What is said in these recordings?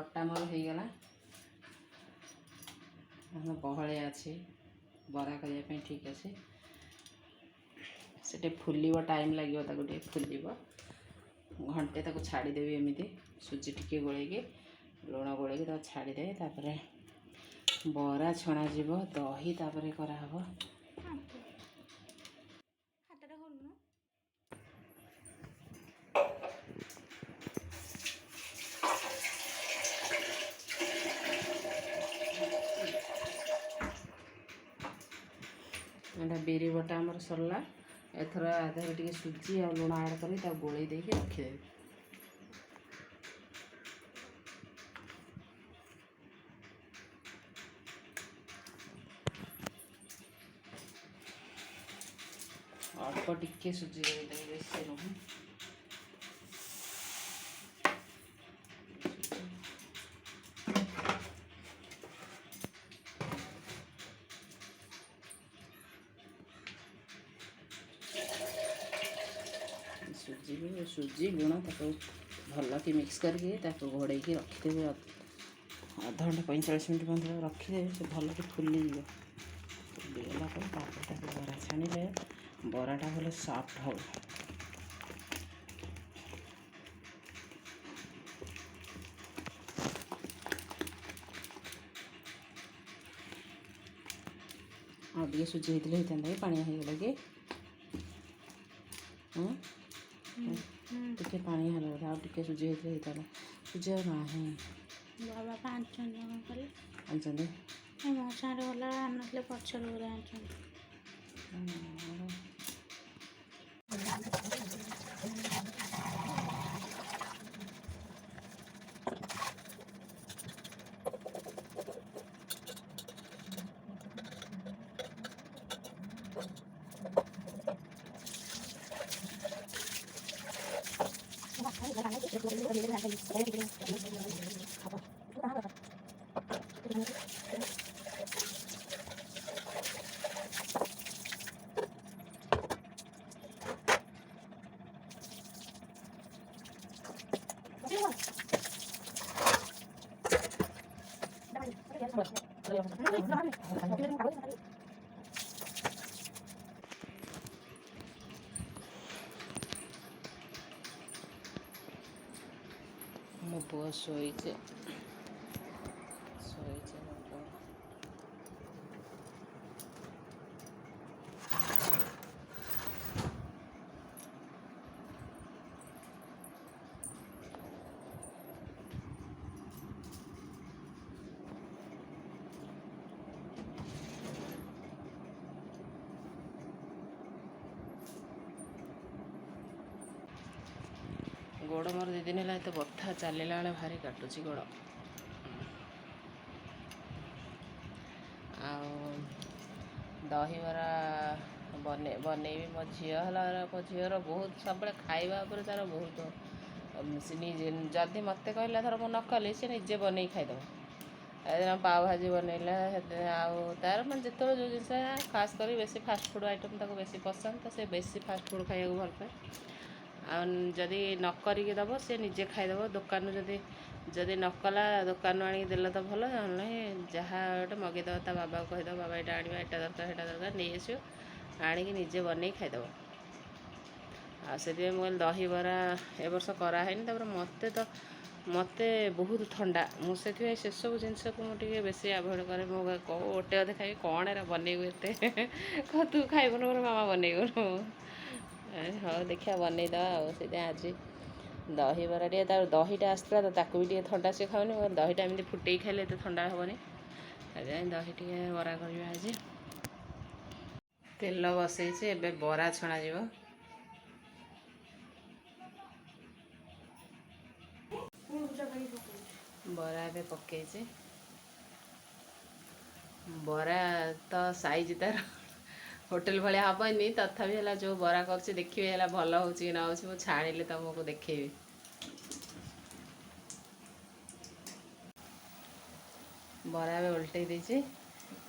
अटा मोर हो गला बहलिया अच्छी बरा करने ठीक अच्छे से फुल टाइम लगे फुल घंटे तक छाड़देवी एमती सुजी टिके गोल लुण गोल छाड़दे बरा छणा दही तापर कराहब बिरी बटा आमर सरला एथर आधार टे सुजी आ लुण आड कर गोल देके रखिदेवी अल्प टिके सुजी बेसी नुह सुजी लुण भल कि मिक्स करके घोड़े रखिदेवे अध घंटे 45 मिनट बंद रखिदेवे से भल कि फुली फुलीगला बरा छाणिले बराटा भले सॉफ्ट हो टे सुजी होता पानी होगला कि टिके पानी हल्ला आगे सुजी होता सुजी ना बाबा पाँच कले आनते मो सारे गला आनते पचर मो पुआ शोचे गोड़ मोर 2 दिन है बथा चलला बेले भारी काटुची गोड़ दहीबरा बनैबी मो झीर बहुत सब खाइबा तार बहुत जदि मत कहला थर मु न कली सी निजे बन खाईदेव पाव भाजी बनैला तार मैं जो जो जिन खास कर बेसी फास्ट फूड आइटम तक बेसी पसंद तो से बेसी फास्ट फूड खाया भल पाए जदि न करिके दब से निजे खाईदेव दुकान जदि नकला दुकान आनी देला तो भल ना जहाँ गोटे मगेदेव ता बाबा को कहीदेव बाबा यहाँ आने यहाँ दरकार यहाँ दरकार नहीं आसो आणिकी निजे बन खाईदेव आसे मुझे दहीबरा ए वर्ष कराहनी मत तो मत बहुत ठंडा मुझे से सब जिनस को मुझे बेसी आभोड करे मुझे गोटे अधे खाई कौन एरा बनैबू एते तू खाइबुन मोर मामा बनैबुन हाँ देखिए बनईद से आज दहीबरा टे दहीटा आसला तो ताकू भी ठंडा से खाऊनी दहीटा एमती फुटे खाइले तो ठंडा हेनी दही टे बरा कर आज तेल बसई बरा छणा बरा ए पकईचे बरा तो साइज तार होटेल भाया हेनी तथापि है जो बरा कर देखिए है भल हो ना हो छाणिले तुमको देखेबी बरा ए उल्टे देती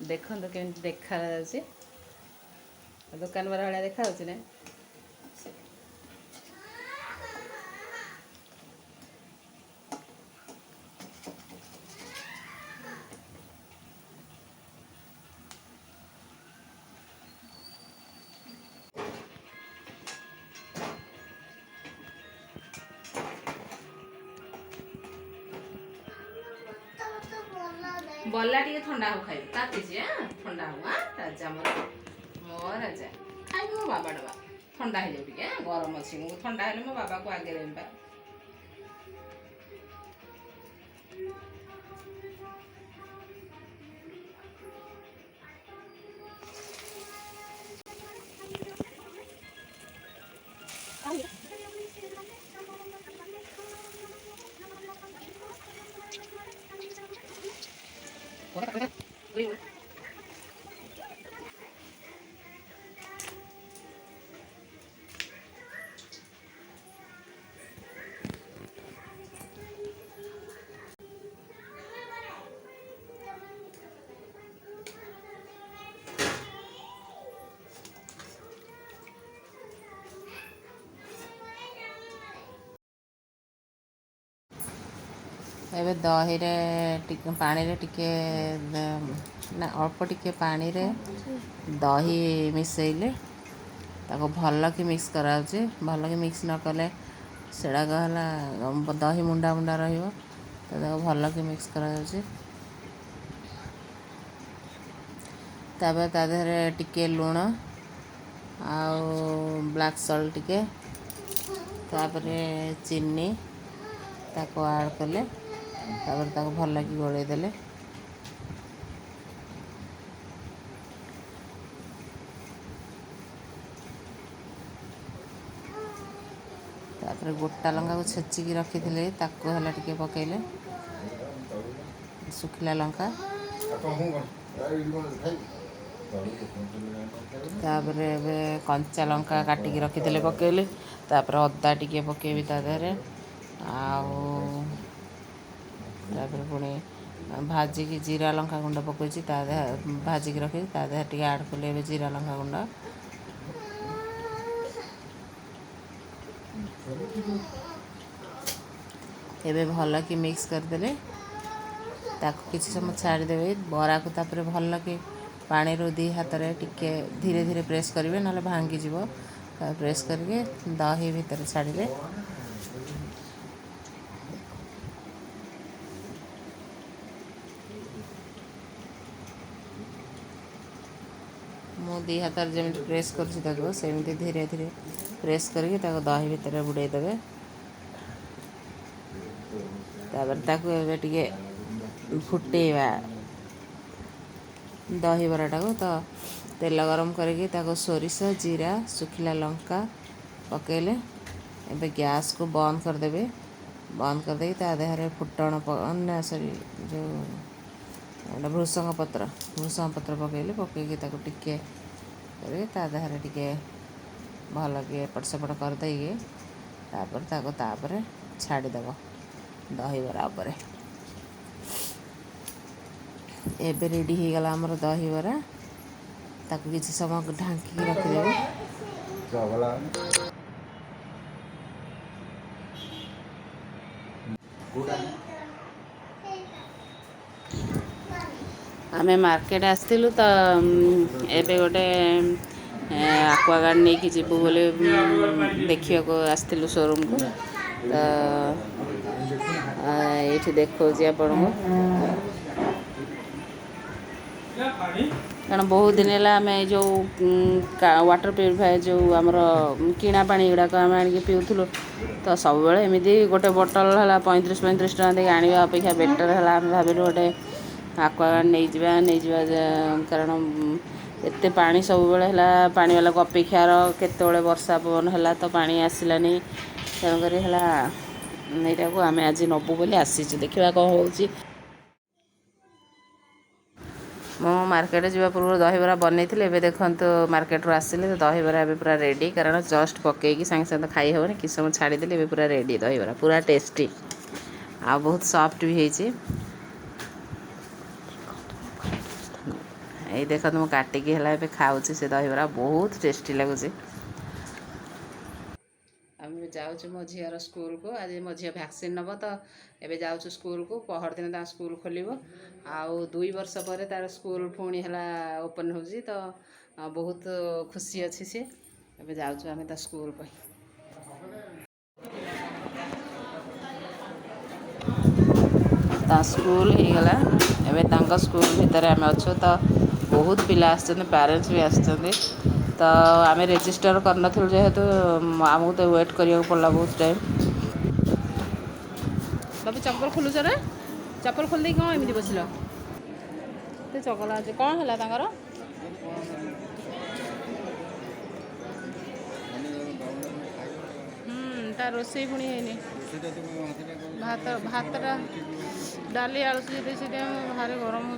देखो केमती देखा दुकान बरा भाया देखा ना बल्ला टे ठंडा हो खाई तातीची ठंडा हो राजा मो राजा खाई मो बाबा डबा ठंडा हो जाए गरम अच्छी मुझे ठंडा हेल्ले मो बाबा को आगे रही ଏବେ ଦହିରେ ଟିକେ ପାଣିରେ ଟିକେ ନା ଅଳ୍ପ ଟିକେ ପାଣିରେ ଦହି ମିଶେଇଲେ ତାକୁ ଭଲକି ମିକ୍ସ କରାଯାଉଛି। ଭଲକି ମିକ୍ସ ନ କଲେ ସେଗୁଡ଼ାକ ହେଲା ଦହି ମୁଣ୍ଡା ମୁଣ୍ଡା ରହିବ ତ ତାକୁ ଭଲକି ମିକ୍ସ କରାଯାଉଛି। ତାପରେ ତା ଦେହରେ ଟିକେ ଲୁଣ ଆଉ ବ୍ଲାକ୍ ସଲ୍ଟ ଟିକେ ତାପରେ ଚିନି ତାକୁ ଆଡ଼୍ କଲେ ତାପରେ ତାକୁ ଭଲକି ଗୋଳେଇ ଦେଲେ ତାପରେ ଗୋଟା ଲଙ୍କାକୁ ଛେଚିକି ରଖିଥିଲେ ତାକୁ ହେଲା ଟିକେ ପକେଇଲେ ଶୁଖିଲା ଲଙ୍କା ତାପରେ ଏବେ କଞ୍ଚା ଲଙ୍କା କାଟିକି ରଖିଥିଲେ ପକେଇଲେ ତାପରେ ଅଦା ଟିକେ ପକେଇବି ତା ଦେହରେ ଆଉ ତାପରେ ପୁଣି ଭାଜିକି ଜିରା ଲଙ୍କା ଗୁଣ୍ଡ ପକାଇଛି ତା ଦେହ ଭାଜିକି ରଖିଛି ତା ଦେହରେ ଟିକେ ଆଡ଼୍ କଲେ ଏବେ ଜିରା ଲଙ୍କା ଗୁଣ୍ଡ ଏବେ ଭଲକି ମିକ୍ସ କରିଦେଲେ ତାକୁ କିଛି ସମୟ ଛାଡ଼ିଦେବେ ବରାକୁ ତାପରେ ଭଲକି ପାଣିରୁ ଦୁଇ ହାତରେ ଟିକେ ଧୀରେ ଧୀରେ ପ୍ରେସ୍ କରିବେ ନହେଲେ ଭାଙ୍ଗିଯିବ ପ୍ରେସ୍ କରିକି ଦହି ଭିତରେ ଛାଡ଼ିଲେ ମୁଁ ଦୁଇ ହାତରେ ଯେମିତି ପ୍ରେସ୍ କରୁଛି ତାକୁ ସେମିତି ଧୀରେ ଧୀରେ ପ୍ରେସ୍ କରିକି ତାକୁ ଦହି ଭିତରେ ବୁଡ଼େଇ ଦେବେ ତାପରେ ତାକୁ ଏବେ ଟିକେ ଫୁଟେଇବା ଦହିବରାଟାକୁ ତ ତେଲ ଗରମ କରିକି ତାକୁ ସୋରିଷ ଜିରା ଶୁଖିଲା ଲଙ୍କା ପକେଇଲେ ଏବେ ଗ୍ୟାସ୍କୁ ବନ୍ଦ କରିଦେବେ ବନ୍ଦ କରିଦେଇକି ତା ଦେହରେ ଫୁଟଣ ସରି ଯେଉଁ ଭୃଷଙ୍ଗ ପତ୍ର ପକେଇକି ତାକୁ ଟିକେ କରିକି ତା ଦେହରେ ଟିକେ ଭଲକି ଏପଟ ସେପଟ କରିଦେଇକି ତାପରେ ଛାଡ଼ିଦେବ ଦହିବରା ଉପରେ ଏବେ ରେଡ଼ି ହେଇଗଲା ଆମର ଦହିବରା ତାକୁ କିଛି ସମୟ ଢାଙ୍କିକି ରଖିଦେବେ ଆମେ ମାର୍କେଟ ଆସିଥିଲୁ ତ ଏବେ ଗୋଟେ ଆକ୍ୱାଗାର୍ଡ଼ ନେଇକି ଯିବୁ ବୋଲି ଦେଖିବାକୁ ଆସିଥିଲୁ ସୋରୁମକୁ ତ ଏଇଠି ଦେଖାଉଛି ଆପଣଙ୍କୁ କାରଣ ବହୁତ ଦିନ ହେଲା ଆମେ ଯେଉଁ ୱାଟର ପ୍ୟୁରିଫାୟର ଯେଉଁ ଆମର କିଣା ପାଣି ଗୁଡ଼ାକ ଆମେ ଆଣିକି ପିଉଥିଲୁ ତ ସବୁବେଳେ ଏମିତି ଗୋଟେ ବୋଟଲ ହେଲା 35 ଟଙ୍କା ଦେଇକି ଆଣିବା ଅପେକ୍ଷା ବେଟର୍ ହେଲା ଆମେ ଭାବିଲୁ ଗୋଟେ ଆକ୍ୱାଗାର୍ଡ଼ ନେଇଯିବା କାରଣ ଏତେ ପାଣି ସବୁବେଳେ ହେଲା ପାଣିବାଲାକୁ ଅପେକ୍ଷାର କେତେବେଳେ ବର୍ଷା ପବନ ହେଲା ତ ପାଣି ଆସିଲାନି ତେଣୁକରି ହେଲା ଏଇଟାକୁ ଆମେ ଆଜି ନେବୁ ବୋଲି ଆସିଛୁ ଦେଖିବା କ'ଣ ହେଉଛି। ମୁଁ ମାର୍କେଟ ଯିବା ପୂର୍ବରୁ ଦହିବରା ବନେଇଥିଲି ଏବେ ଦେଖନ୍ତୁ ମାର୍କେଟରୁ ଆସିଲେ ଦହିବରା ଏବେ ପୁରା ରେଡ଼ି କାରଣ ଜଷ୍ଟ ପକେଇକି ସାଙ୍ଗେ ସାଙ୍ଗେ ଖାଇ ହେବନି କିଛି ସମୟ ଛାଡ଼ିଦେଲି ଏବେ ପୁରା ରେଡ଼ି ଦହିବରା ପୁରା ଟେଷ୍ଟି ଆଉ ବହୁତ ସଫ୍ଟ ବି ହେଇଛି। ଏଇ ଦେଖନ୍ତୁ ମୁଁ କାଟିକି ହେଲା ଏବେ ଖାଉଛି ସେ ଦହିବରା ବହୁତ ଟେଷ୍ଟି ଲାଗୁଛି। ଆମେ ଯାଉଛୁ ମୋ ଝିଅର ସ୍କୁଲକୁ ଆଜି ମୋ ଝିଅ ଭ୍ୟାକ୍ସିନ୍ ନେବ ତ ଏବେ ଯାଉଛୁ ସ୍କୁଲକୁ ପହରଦିନ ତାଙ୍କ ସ୍କୁଲ ଖୋଲିବ ଆଉ 2 ବର୍ଷ ପରେ ତାର ସ୍କୁଲ ପୁଣି ହେଲା ଓପନ୍ ହେଉଛି ତ ବହୁତ ଖୁସି ଅଛି ସିଏ ଏବେ ଯାଉଛୁ ଆମେ ତା ସ୍କୁଲ ପାଇଁ ତା ସ୍କୁଲ ହେଇଗଲା ଏବେ आम स्कूल भितर आम अच्छु तो बहुत पिला पेरेंट्स भी आसते तो आम रेजिस्टर करन जेहेतु आमको तो वेट करा पड़ा बहुत टाइम। बाबू चप्पल खोलुच ना चप्पल खोल कौन एमती बसिल तो चगला अच्छे कौन है ता रोसे पुणी है भात भातटा डाली आलू से भारी गरम हो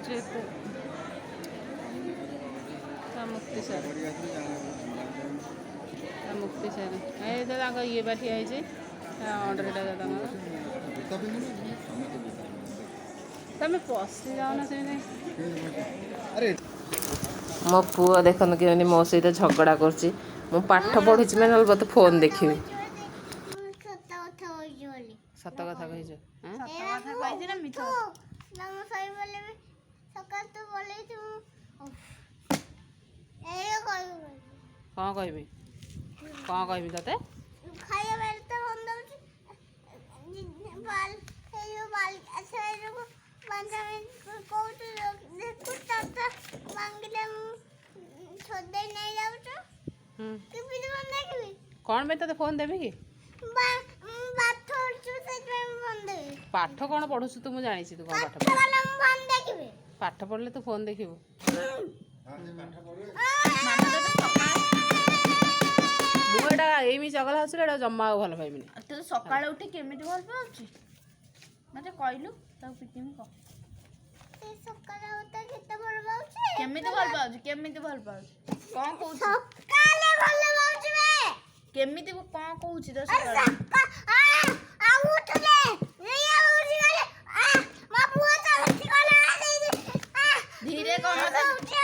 मुक्ति सार मुक्ति सार ये बा ठिया अंडरटा तुम पशि जाओ से मो पुआ देख कि मो सहित झगड़ा कर पाठ पढ़ी ना मत फोन देखी सत कथा कही कौन कहबी कौन कहबी ते कौन में ते फोन देवी कि पाठ कौन पढ़ु तू मुझे जानी तू कौन पाठ पढ़ले तू फोन देखिबू मुझे एमी चगला हो जमा भल पाइबी तू सकाଳେ उठी केमिति भल पाउछि मते कहलु ताऊ पिटिमी क ते सकाଳେ उठा केते भल पाउछि केमिति भल पाउछि कोन कहउछि सकाळे भल पाउछि बे केमिति कोन कहउछि तो सकाळे आ उठले रे उठी गले आ मा बुआ त उठी गले धीरे क मत उठी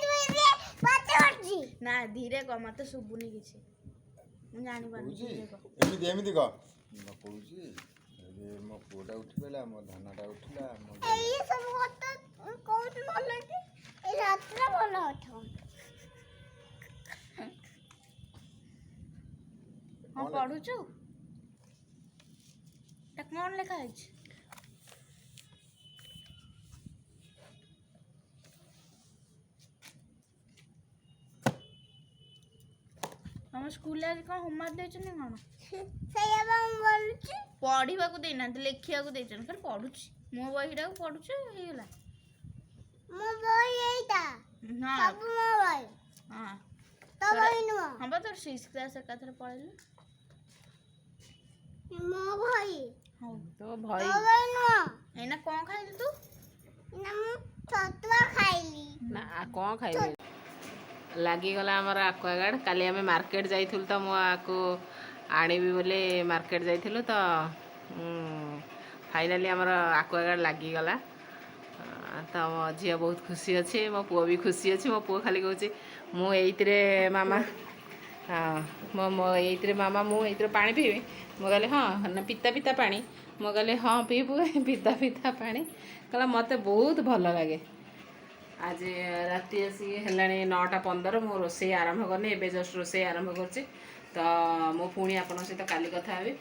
गले बाते हटजी ना धीरे क मत सुबुनी किछि मु जानि पानी धीरे क एमिति क म कहउछि रे मो पुटा उठी गेला मो धनाटा उठला मो ए सब होत कोउछ नले कि ए रात्रा भल उठ हां पढुछु ता कोन लेखा अछि हम स्कूल आज कौन होमवर्क देछन कोन सही हम बोलुछि पढ़िबा को देना लेखिया को देछन खाली पढुछि मो बहिडा को पढुछु हे गेला मो बहि एटा हां सब मो बहि हां तो बहि नु हम बा तो 6 क्लास का थरे पढ़ले मो बहि हां तो भाई तो बहि नु एना कोन खाइल तू ना मु छतुआ खाइली ना कौन खाइबे लगिगला आमर आक्वागार्ड काली आम मार्केट जाइलु तो मुझे आणबी बोले मार्केट जाइलु तो फाइनाली आमर आक्वागार्ड लगिगला तो मो झी बहुत खुशी अच्छे मो पुओ भी खुशी अच्छे मो पुओ खाली कहूँ मुझे मामा हाँ मो मामा मुझे पा पीबी मु कहले हाँ ना पिता पिता पा मु कहले हाँ पीबू पिता पिता पा कहला मत बहुत भल लगे आज राति आसी है 9:15 मो रोसे आरंभ करनी एवं जस्ट रोसे आरंभ कर तो मु पुणी आप सहित काली कथा हेबी।